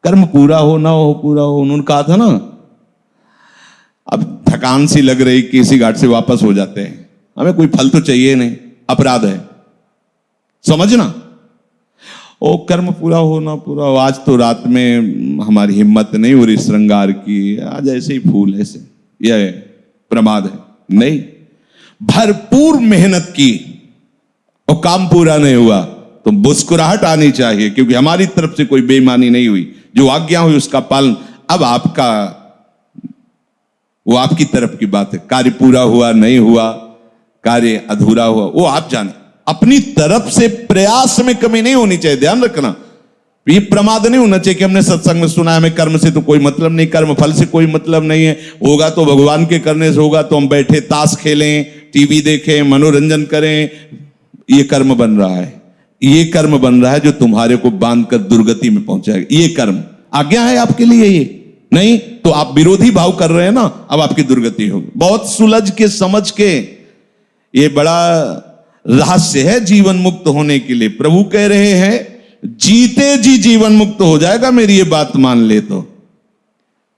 कर्म पूरा हो ना हो, पूरा हो, उन्होंने कहा था ना, अब थकान सी लग रही कि इसी घाट से वापस हो जाते हैं, हमें कोई फल तो चाहिए नहीं, अपराध है, समझना। ओ कर्म पूरा हो ना पूरा हो, आज तो रात में हमारी हिम्मत नहीं हो रही श्रृंगार की, आज ऐसे ही फूल ऐसे, यह प्रमाद है। नहीं, भरपूर मेहनत की और काम पूरा नहीं हुआ तो मुस्कुराहट आनी चाहिए, क्योंकि हमारी तरफ से कोई बेईमानी नहीं हुई, जो आज्ञा हुई उसका पालन। अब आपका, वो आपकी तरफ की बात है, कार्य पूरा हुआ नहीं हुआ, कार्य अधूरा हुआ, वो आप जाने। अपनी तरफ से प्रयास में कमी नहीं होनी चाहिए, ध्यान रखना। ये प्रमाद नहीं होना चाहिए कि हमने सत्संग में सुना है, हमें कर्म से तो कोई मतलब नहीं, कर्म फल से कोई मतलब नहीं है, होगा तो भगवान के करने से होगा, तो हम बैठे ताश खेलें, टीवी देखें, मनोरंजन करें, ये कर्म बन रहा है, ये कर्म बन रहा है जो तुम्हारे को बांधकर दुर्गति में पहुंचाएगा। ये कर्म आज्ञा है आपके लिए, ये नहीं तो आप विरोधी भाव कर रहे हैं ना, अब आपकी दुर्गति होगी। बहुत सुलझ के समझ के, ये बड़ा रहस्य है जीवन मुक्त होने के लिए। प्रभु कह रहे हैं जीते जी जीवन मुक्त हो जाएगा, मेरी ये बात मान ले तो।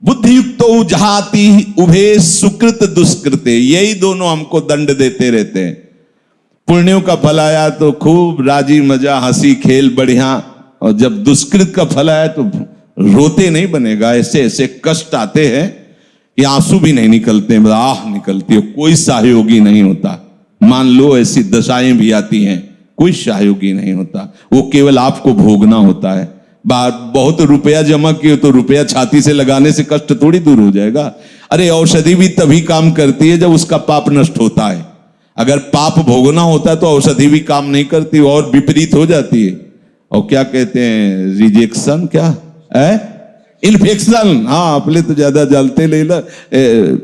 बुद्धि युक्तो जहाती उभे सुकृत दुष्कृते, यही दोनों हमको दंड देते रहते हैं। पुण्यों का फल आया तो खूब राजी मजा हंसी खेल बढ़िया, और जब दुष्कृत का फल आया तो रोते नहीं बनेगा, ऐसे ऐसे कष्ट आते हैं कि आंसू भी नहीं निकलते, आह निकलती है, कोई सहयोगी नहीं होता। मान लो ऐसी दशाएं भी आती हैं, कोई सहयोगी नहीं होता, वो केवल आपको भोगना होता है। बहुत रुपया जमा किए तो रुपया छाती से लगाने से कष्ट थोड़ी दूर हो जाएगा। अरे औषधि भी तभी काम करती है जब उसका पाप नष्ट होता है। अगर पाप भोगना होता है तो औषधि भी काम नहीं करती और विपरीत हो जाती है। और क्या कहते हैं, रिजेक्शन, क्या है, इन्फेक्शन, हाँ अपने तो ज्यादा जलते ले,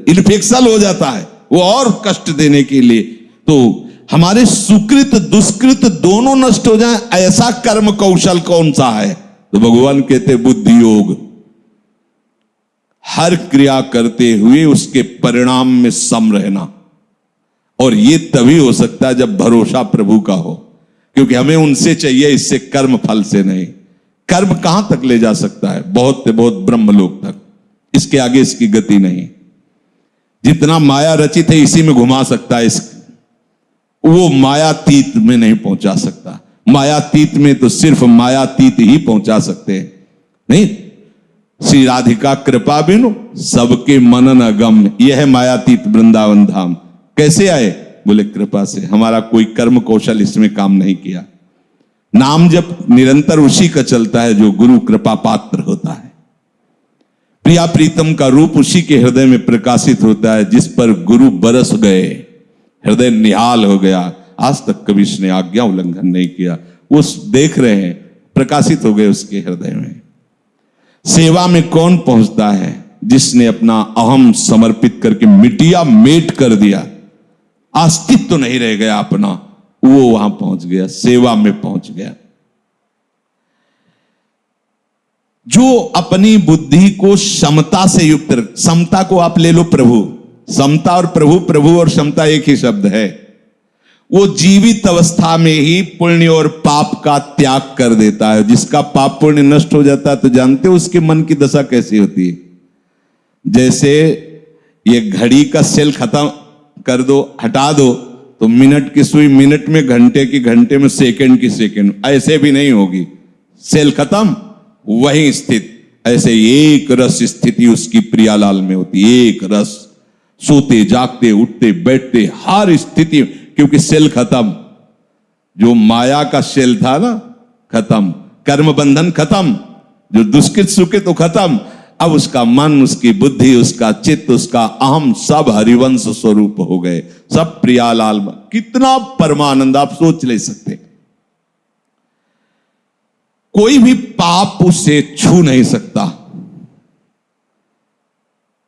इन्फेक्शन हो जाता है वो, और कष्ट देने के लिए। तो हमारे सुकृत दुष्कृत दोनों नष्ट हो जाए, ऐसा कर्म कौशल कौन सा है? तो भगवान कहते बुद्धि योग। हर क्रिया करते हुए उसके परिणाम में सम रहना, और ये तभी हो सकता है जब भरोसा प्रभु का हो, क्योंकि हमें उनसे चाहिए, इससे कर्म फल से नहीं। कर्म कहां तक ले जा सकता है? बहुत से बहुत ब्रह्मलोक तक, इसके आगे इसकी गति नहीं। जितना माया रचित है इसी में घुमा सकता है, वो मायातीत में नहीं पहुंचा सकता। मायातीत में तो सिर्फ मायातीत ही पहुंचा सकते हैं। नहीं, श्री राधिका कृपा बिनु सबके मनन अगम, यह है मायातीत वृंदावन धाम। कैसे आए? बोले कृपा से। हमारा कोई कर्म कौशल इसमें काम नहीं किया। नाम जब निरंतर उसी का चलता है जो गुरु कृपा पात्र होता है। प्रिया प्रीतम का रूप उसी के हृदय में प्रकाशित होता है जिस पर गुरु बरस गए, हृदय निहाल हो गया। आज तक कभी उसने आज्ञा उल्लंघन नहीं किया, वो देख रहे हैं, प्रकाशित हो गए उसके हृदय में। सेवा में कौन पहुंचता है? जिसने अपना अहम समर्पित करके मिटिया मेट कर दिया, अस्तित्व तो नहीं रह गया अपना, वो वहां पहुंच गया, सेवा में पहुंच गया। जो अपनी बुद्धि को समता से युक्त, समता को आप ले लो प्रभु, समता और प्रभु, प्रभु और समता एक ही शब्द है। वो जीवित अवस्था में ही पुण्य और पाप का त्याग कर देता है। जिसका पाप पुण्य नष्ट हो जाता है तो जानते हो उसके मन की दशा कैसी होती है? जैसे ये घड़ी का सेल खत्म कर दो, हटा दो, तो मिनट की सुई मिनट में, घंटे की घंटे में, सेकंड की सेकंड, ऐसे भी नहीं होगी। सेल खत्म, वहीं स्थित। ऐसे एक रस स्थिति उसकी प्रियालाल में होती, एक रस, सोते जागते उठते बैठते हर स्थिति, क्योंकि सेल खत्म। जो माया का सेल था ना, खत्म। कर्म बंधन खत्म, जो दुष्कृत सुकृत तो खत्म। अब उसका मन, उसकी बुद्धि, उसका चित्त, उसका अहम सब हरिवंश स्वरूप हो गए, सब प्रियालाल। कितना परमानंद आप सोच ले सकते। कोई भी पाप उसे छू नहीं सकता,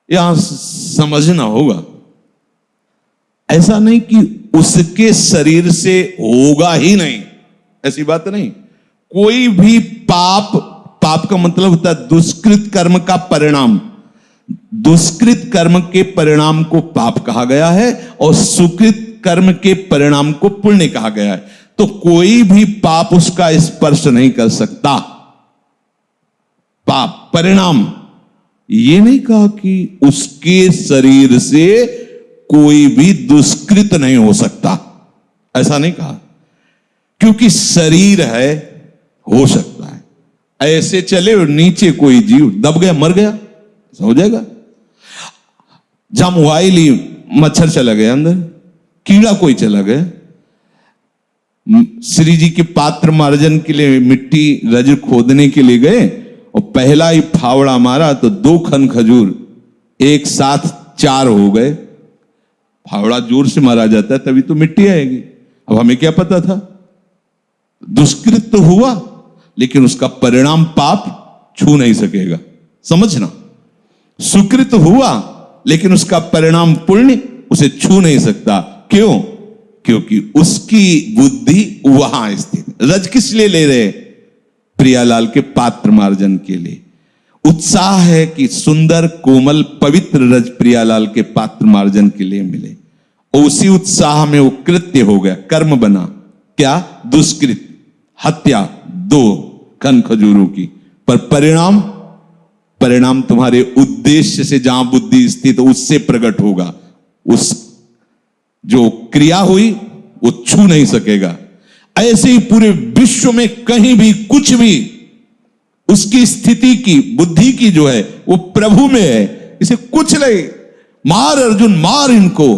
यहां समझना होगा। ऐसा नहीं कि उसके शरीर से होगा ही नहीं, ऐसी बात नहीं। कोई भी पाप, पाप का मतलब होता है दुष्कृत कर्म का परिणाम। दुष्कृत कर्म के परिणाम को पाप कहा गया है और सुकृत कर्म के परिणाम को पुण्य कहा गया है। तो कोई भी पाप उसका स्पर्श नहीं कर सकता। पाप परिणाम, ये नहीं कहा कि उसके शरीर से कोई भी दुष्कृत नहीं हो सकता, ऐसा नहीं कहा, क्योंकि शरीर है, हो सकता है ऐसे चले और नीचे कोई जीव दब गया मर गया, हो जाएगा। जहां मोबाइल ही मच्छर चला गया अंदर, कीड़ा कोई चला गया, श्री जी के पात्र मार्जन के लिए मिट्टी रज खोदने के लिए गए और पहला ही फावड़ा मारा तो 2 खन खजूर एक साथ 4 हो गए। फावड़ा जोर से मारा जाता है तभी तो मिट्टी आएगी। अब हमें क्या पता था, दुष्कृत तो हुआ लेकिन उसका परिणाम पाप छू नहीं सकेगा, समझना। सुकृत हुआ लेकिन उसका परिणाम पुण्य उसे छू नहीं सकता। क्यों? क्योंकि उसकी बुद्धि वहां स्थित। रज किस लिए ले रहे? प्रियालाल के पात्र मार्जन के लिए। उत्साह है कि सुंदर कोमल पवित्र रज प्रियालाल के पात्र मार्जन के लिए मिले, और उसी उत्साह में वो कृत्य हो गया, कर्म बना। क्या? दुष्कृत, हत्या 2 खन खजूरों की। पर परिणाम तुम्हारे उद्देश्य से जहां बुद्धि स्थित उससे प्रकट होगा। उस जो क्रिया हुई वो छू नहीं सकेगा। ऐसे ही पूरे विश्व में कहीं भी कुछ भी उसकी स्थिति की बुद्धि की जो है वो प्रभु में है, इसे कुछ नहीं। मार अर्जुन मार इनको।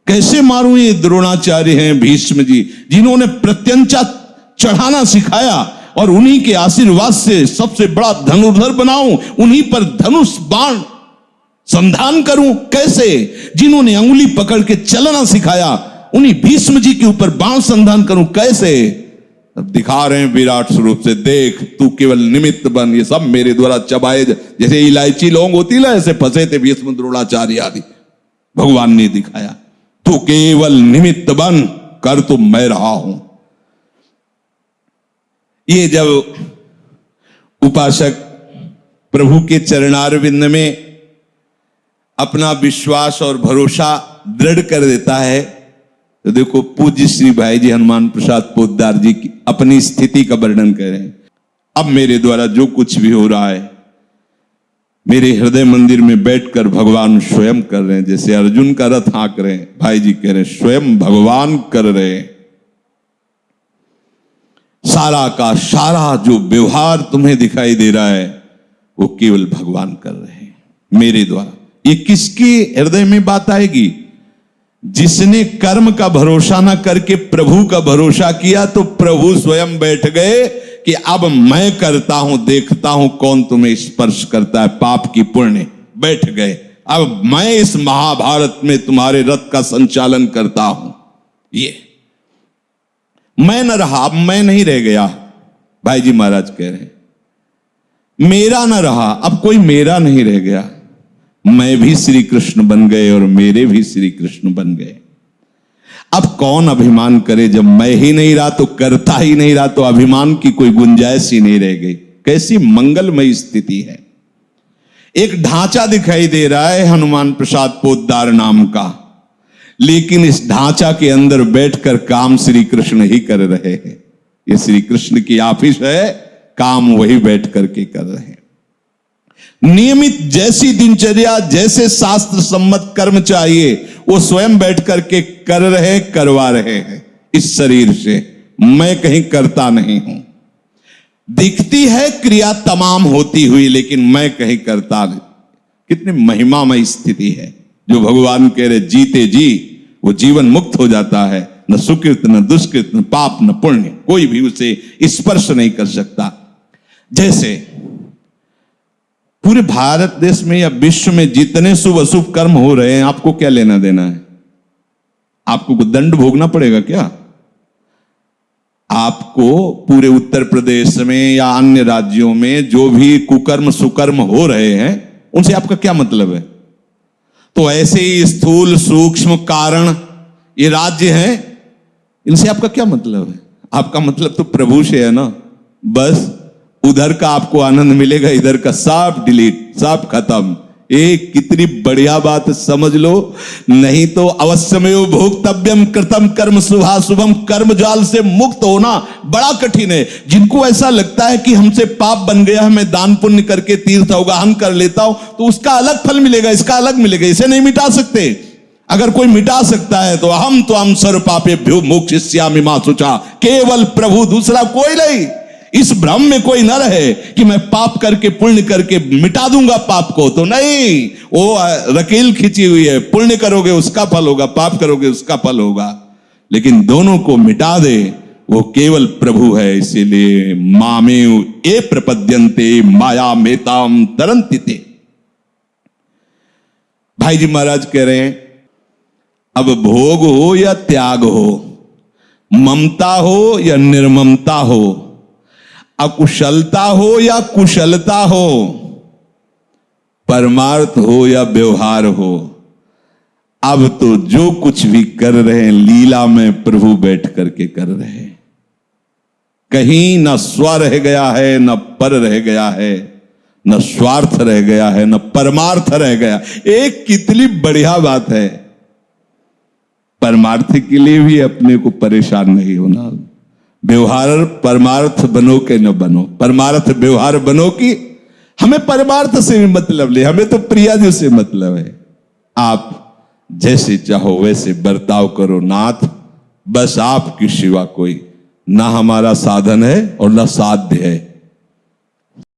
कैसे मारूं? ये द्रोणाचार्य हैं, भीष्म जी, जिन्होंने प्रत्यंचा चढ़ाना सिखाया, और उन्हीं के आशीर्वाद से सबसे बड़ा धनुर्धर बनाऊं, उन्हीं पर धनुष बाण संधान करूं। कैसे? जिन्होंने अंगुली पकड़ के चलना सिखाया, उन्हीं भीष्म जी के ऊपर बाण संधान करूं। कैसे? अब दिखा रहे हैं विराट स्वरूप से, देख तू केवल निमित्त बन, ये सब मेरे द्वारा चबाए, जैसे इलायची लौंग होती ना, ऐसे फंसे थे भीष्म द्रोणाचार्य आदि। भगवान ने दिखाया तू केवल निमित्त बन, कर तो मैं रहा हूं। ये जब उपासक प्रभु के चरणारविंद में अपना विश्वास और भरोसा दृढ़ कर देता है, तो देखो पूज्य श्री भाई जी हनुमान प्रसाद पोद्दार जी की अपनी स्थिति का वर्णन कर रहे हैं। अब मेरे द्वारा जो कुछ भी हो रहा है, मेरे हृदय मंदिर में बैठकर भगवान स्वयं कर रहे हैं। जैसे अर्जुन का रथ हाँक रहे हैं, भाई जी कह रहे हैं स्वयं भगवान कर रहे हैं। सारा का सारा जो व्यवहार तुम्हें दिखाई दे रहा है वो केवल भगवान कर रहे हैं मेरे द्वारा। ये किसके हृदय में बात आएगी? जिसने कर्म का भरोसा ना करके प्रभु का भरोसा किया, तो प्रभु स्वयं बैठ गए कि अब मैं करता हूं, देखता हूं कौन तुम्हें स्पर्श करता है, पाप की पुण्य। बैठ गए, अब मैं इस महाभारत में तुम्हारे रथ का संचालन करता हूं। ये मैं न रहा, अब मैं नहीं रह गया। भाई जी महाराज कह रहे हैं मेरा न रहा, अब कोई मेरा नहीं रह गया। मैं भी श्री कृष्ण बन गए और मेरे भी श्री कृष्ण बन गए। अब कौन अभिमान करे? जब मैं ही नहीं रहा तो करता ही नहीं रहा, तो अभिमान की कोई गुंजाइश ही नहीं रह गई। कैसी मंगलमय स्थिति है। एक ढांचा दिखाई दे रहा है हनुमान प्रसाद पोद्दार नाम का, लेकिन इस ढांचा के अंदर बैठकर काम श्री कृष्ण ही कर रहे हैं। ये श्री कृष्ण की ऑफिस है, काम वही बैठ करके कर रहे हैं। नियमित जैसी दिनचर्या, जैसे शास्त्र सम्मत कर्म चाहिए, वो स्वयं बैठ करके कर रहे, करवा रहे हैं इस शरीर से। मैं कहीं करता नहीं हूं। दिखती है क्रिया तमाम होती हुई, लेकिन मैं कहीं करता नहीं। कितनी महिमामय स्थिति है जो भगवान कह रहे जीते जी वो जीवन मुक्त हो जाता है। न सुकृत न दुष्कृत, न पाप न पुण्य, कोई भी उसे स्पर्श नहीं कर सकता। जैसे पूरे भारत देश में या विश्व में जितने शुभ अशुभ कर्म हो रहे हैं, आपको क्या लेना देना है? आपको दंड भोगना पड़ेगा क्या? आपको पूरे उत्तर प्रदेश में या अन्य राज्यों में जो भी कुकर्म सुकर्म हो रहे हैं, उनसे आपका क्या मतलब है? तो ऐसे ही स्थूल सूक्ष्म कारण ये राज्य हैं, इनसे आपका क्या मतलब है? आपका मतलब तो प्रभु से है ना। बस उधर का आपको आनंद मिलेगा, इधर का सब डिलीट, सब खत्म। ये कितनी बढ़िया बात, समझ लो। नहीं तो अवश्यमेव भोक्तव्यम कृतम कर्म शुभाशुभम, कर्म जाल से मुक्त होना बड़ा कठिन है। जिनको ऐसा लगता है कि हमसे पाप बन गया है, मैं दान पुण्य करके तीर्थ अवगाहन कर लेता हूं तो उसका अलग फल मिलेगा, इसका अलग मिलेगा, इसे नहीं मिटा सकते। अगर कोई मिटा सकता है तो हम तो हम सर्व पापेभ्यो मोक्षयिष्यामि मा शुचा, केवल प्रभु, दूसरा कोई नहीं। इस भ्रम में कोई न रहे कि मैं पाप करके पुण्य करके मिटा दूंगा पाप को, तो नहीं, वो रकेल खींची हुई है। पुण्य करोगे उसका फल होगा, पाप करोगे उसका फल होगा, लेकिन दोनों को मिटा दे वो केवल प्रभु है। इसीलिए मामेव ये प्रपद्यन्ते माया मेताम तरन्ति ते। भाई जी महाराज कह रहे हैं, अब भोग हो या त्याग हो, ममता हो या निर्ममता हो, अकुशलता हो या कुशलता हो, परमार्थ हो या व्यवहार हो, अब तो जो कुछ भी कर रहे हैं लीला में प्रभु बैठ करके कर रहे हैं। कहीं न स्व रह गया है, न पर रह गया है, न स्वार्थ रह गया है, न परमार्थ रह गया। एक कितनी बढ़िया बात है। परमार्थ के लिए भी अपने को परेशान नहीं होना। व्यवहार परमार्थ बनो के न बनो, परमार्थ व्यवहार बनो कि हमें परमार्थ से भी मतलब नहीं, हमें तो प्रियाजू से मतलब है। आप जैसे चाहो वैसे बर्ताव करो नाथ, बस आपकी सिवा कोई ना हमारा साधन है और ना साध्य है।